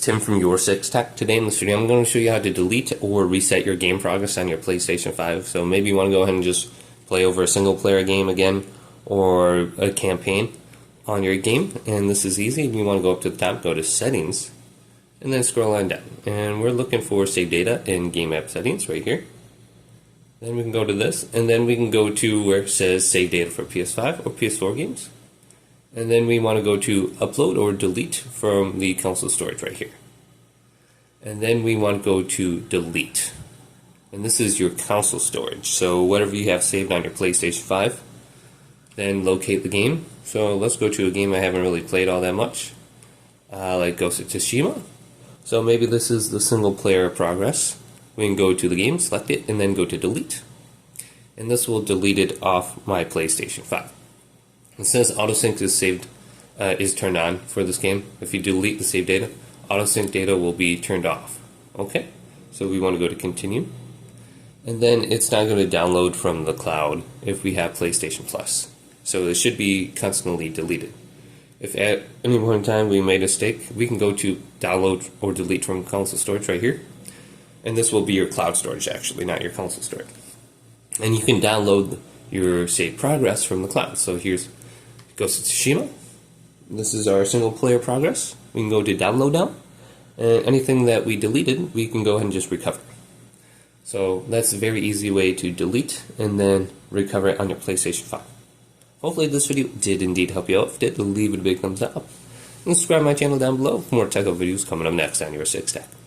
Tim from YourSixTech. Today in this video I'm going to show you how to delete or reset your game progress on your PlayStation 5. So maybe you want to go ahead and just play over a single player game again or a campaign on your game, and this is easy. You want to go up to the top, go to settings, and then scroll on down. And we're looking for save data in game app settings right here. Then we can go to this, and then we can go to where it says save data for PS5 or PS4 games. And then we want to go to upload or delete from the console storage right here. And then we want to go to delete. And this is your console storage. So whatever you have saved on your PlayStation 5, then locate the game. So let's go to a game I haven't really played all that much, like Ghost of Tsushima. So maybe this is the single player progress. We can go to the game, select it, and then go to delete. And this will delete it off my PlayStation 5. And since autosync is saved, is turned on for this game, if you delete the save data, autosync data will be turned off. Okay, so we want to go to continue. And then it's not going to download from the cloud if we have PlayStation Plus. So it should be constantly deleted. If at any point in time we made a mistake, we can go to download or delete from console storage right here. And this will be your cloud storage actually, not your console storage. And you can download your saved progress from the cloud. So here's Ghost of Tsushima. This is our single player progress. We can go to download now. And anything that we deleted, we can go ahead and just recover. So that's a very easy way to delete and then recover it on your PlayStation 5. Hopefully this video did indeed help you out. If it did, leave it a big thumbs up. And subscribe to my channel down below for more technical videos coming up next on YourSixTech.